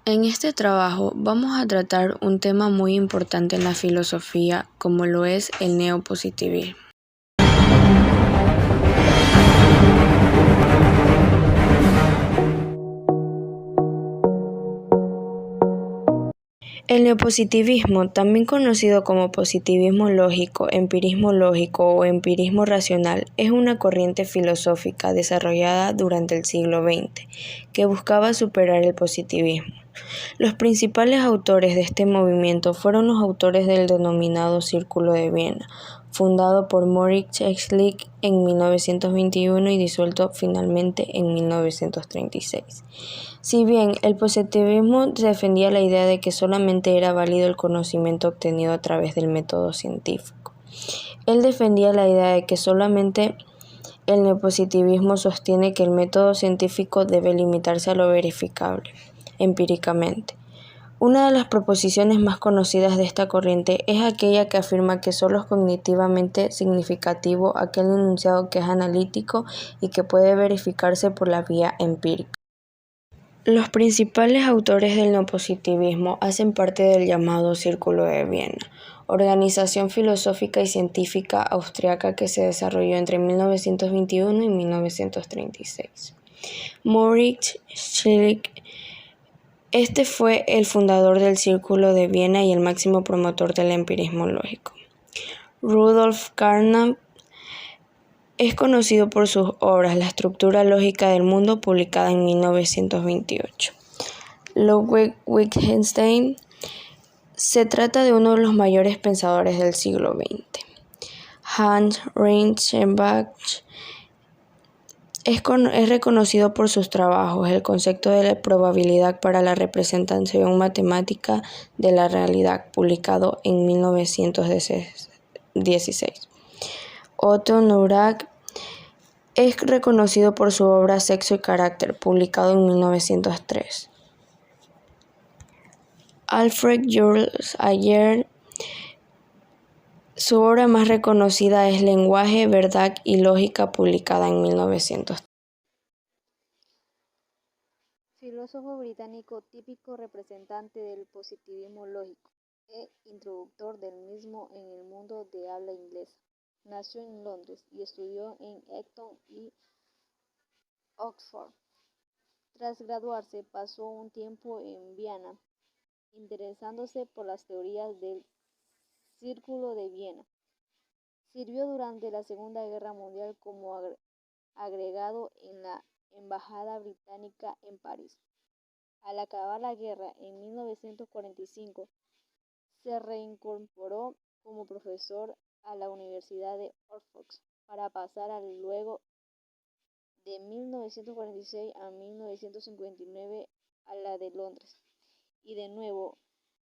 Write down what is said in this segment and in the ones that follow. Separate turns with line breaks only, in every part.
En este trabajo vamos a tratar un tema muy importante en la filosofía, como lo es el neopositivismo. El neopositivismo, también conocido como positivismo lógico, empirismo lógico o empirismo racional, es una corriente filosófica desarrollada durante el siglo XX que buscaba superar el positivismo. Los principales autores de este movimiento fueron los autores del denominado Círculo de Viena, fundado por Moritz Schlick en 1921 y disuelto finalmente en 1936. Si bien el positivismo defendía la idea de que solamente era válido el conocimiento obtenido a través del método científico, él defendía la idea de que solamente el neopositivismo sostiene que el método científico debe limitarse a lo verificable, empíricamente. Una de las proposiciones más conocidas de esta corriente es aquella que afirma que solo es cognitivamente significativo aquel enunciado que es analítico y que puede verificarse por la vía empírica. Los principales autores del neopositivismo hacen parte del llamado Círculo de Viena, organización filosófica y científica austriaca que se desarrolló entre 1921 y 1936. Moritz Schlick. Este fue el fundador del Círculo de Viena y el máximo promotor del empirismo lógico. Rudolf Carnap es conocido por sus obras La estructura lógica del mundo, publicada en 1928. Ludwig Wittgenstein. Se trata de uno de los mayores pensadores del siglo XX. Hans Reichenbach es reconocido por sus trabajos El concepto de la probabilidad para la representación matemática de la realidad, publicado en 1916. Otto Neurath es reconocido por su obra Sexo y carácter, publicado en 1903. Alfred Jules Ayer. Su obra más reconocida es Lenguaje, verdad y lógica, publicada en 1903.
Filósofo británico típico representante del positivismo lógico e introductor del mismo en el mundo de habla inglesa. Nació en Londres y estudió en Eton y Oxford. Tras graduarse, pasó un tiempo en Viena, interesándose por las teorías del Círculo de Viena. Sirvió durante la Segunda Guerra Mundial como agregado en la Embajada Británica en París. Al acabar la guerra, en 1945, se reincorporó como profesor a la Universidad de Oxford para pasar luego de 1946 a 1959 a la de Londres y de nuevo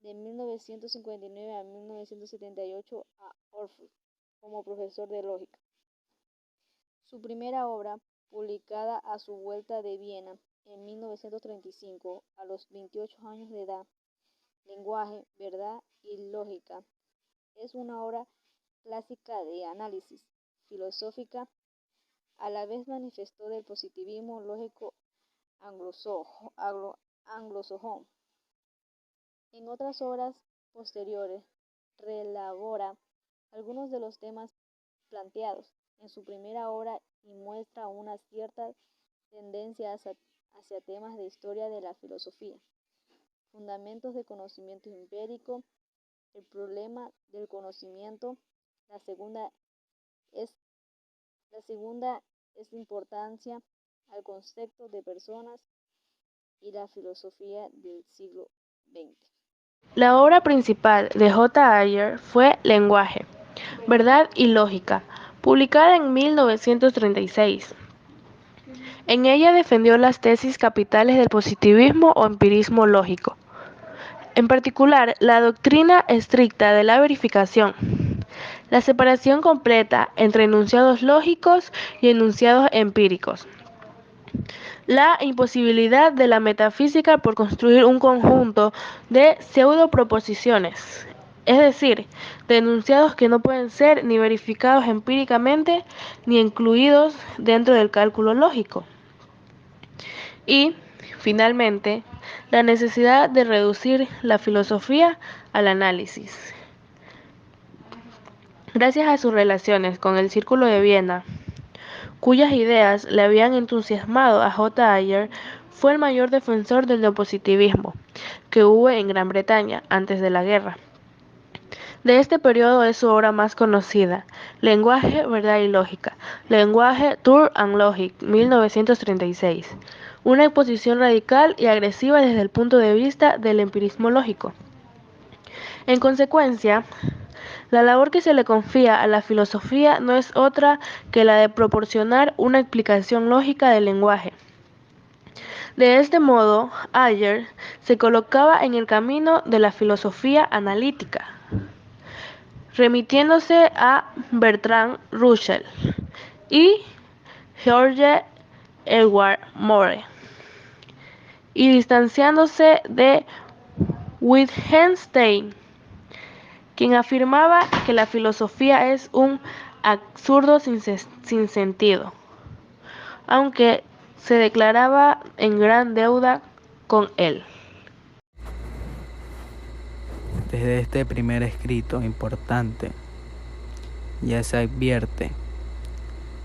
de 1959 a 1978 a Oxford como profesor de lógica. Su primera obra, publicada a su vuelta de Viena en 1935, a los 28 años de edad, Lenguaje, verdad y lógica, es una obra clásica de análisis filosófica. A la vez manifestó del positivismo lógico anglosajón. En otras obras posteriores, reelabora algunos de los temas planteados en su primera obra y muestra una cierta tendencia hacia temas de historia de la filosofía, fundamentos de conocimiento empírico, el problema del conocimiento. La segunda es importancia al concepto de personas y la filosofía del siglo XX.
La obra principal de J. Ayer fue Lenguaje, verdad y lógica, publicada en 1936. En ella defendió las tesis capitales del positivismo o empirismo lógico, en particular la doctrina estricta de la verificación, la separación completa entre enunciados lógicos y enunciados empíricos, la imposibilidad de la metafísica por construir un conjunto de pseudoproposiciones, es decir, de enunciados que no pueden ser ni verificados empíricamente ni incluidos dentro del cálculo lógico. Y, finalmente, la necesidad de reducir la filosofía al análisis. Gracias a sus relaciones con el Círculo de Viena, cuyas ideas le habían entusiasmado a J. Ayer, fue el mayor defensor del neopositivismo que hubo en Gran Bretaña antes de la guerra. De este periodo es su obra más conocida, Lenguaje, Verdad y Lógica, Lenguaje, Truth and Logic, 1936, una exposición radical y agresiva desde el punto de vista del empirismo lógico. En consecuencia, la labor que se le confía a la filosofía no es otra que la de proporcionar una explicación lógica del lenguaje. De este modo, Ayer se colocaba en el camino de la filosofía analítica, remitiéndose a Bertrand Russell y George Edward Moore, y distanciándose de Wittgenstein, quien afirmaba que la filosofía es un absurdo sin sentido, aunque se declaraba en gran deuda con él.
Desde este primer escrito importante ya se advierte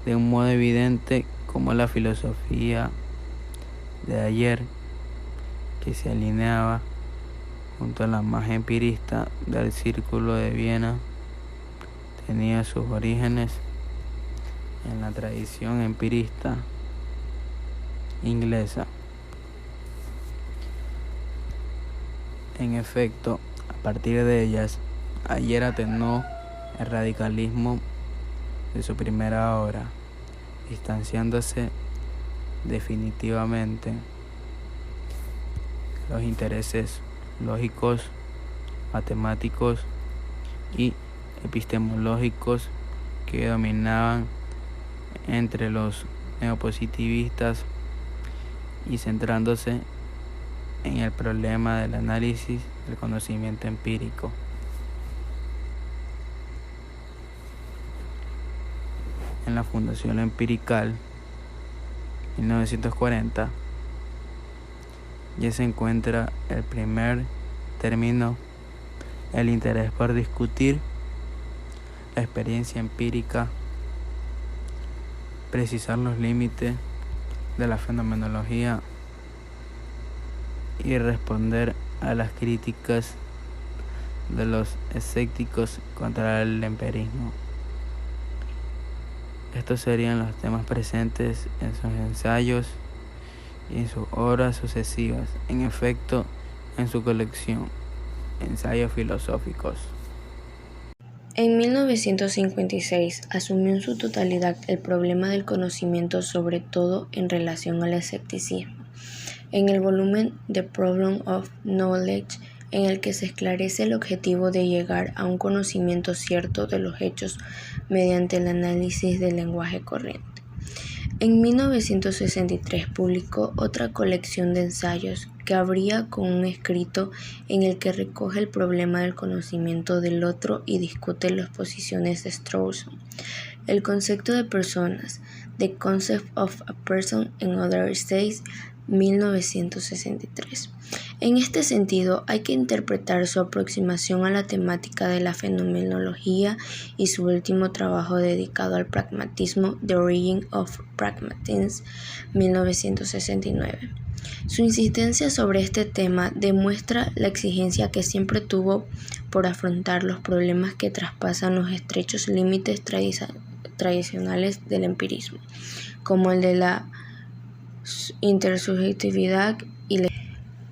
de un modo evidente cómo la filosofía de Ayer, que se alineaba junto a la más empirista del Círculo de Viena, tenía sus orígenes en la tradición empirista inglesa. En efecto, a partir de ellas, Ayer atenuó el radicalismo de su primera obra, distanciándose definitivamente de los intereses lógicos, matemáticos y epistemológicos que dominaban entre los neopositivistas y centrándose en el problema del análisis del conocimiento empírico. En la Fundación Empirical, 1940, ya se encuentra el primer término, el interés por discutir la experiencia empírica, precisar los límites de la fenomenología y responder a las críticas de los escépticos contra el empirismo. Estos serían los temas presentes en sus ensayos y en sus obras sucesivas, en efecto, en su colección Ensayos Filosóficos.
En 1956 asumió en su totalidad el problema del conocimiento, sobre todo en relación al escepticismo, en el volumen The Problem of Knowledge, en el que se esclarece el objetivo de llegar a un conocimiento cierto de los hechos mediante el análisis del lenguaje corriente. En 1963 publicó otra colección de ensayos que abría con un escrito en el que recoge el problema del conocimiento del otro y discute las posiciones de Strawson. El concepto de personas, The Concept of a Person in Other States, 1963. En este sentido, hay que interpretar su aproximación a la temática de la fenomenología y su último trabajo dedicado al pragmatismo, The Origin of Pragmatism, 1969. Su insistencia sobre este tema demuestra la exigencia que siempre tuvo por afrontar los problemas que traspasan los estrechos límites tradicionales del empirismo, como el de la intersubjetividad y la...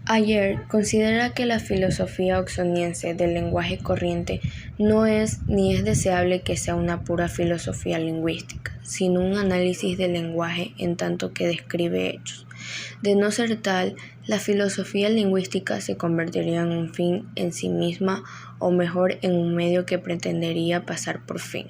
Ayer considera que la filosofía oxoniense del lenguaje corriente no es ni es deseable que sea una pura filosofía lingüística, sino un análisis del lenguaje en tanto que describe hechos. De no ser tal, la filosofía lingüística se convertiría en un fin en sí misma, o mejor, en un medio que pretendería pasar por fin.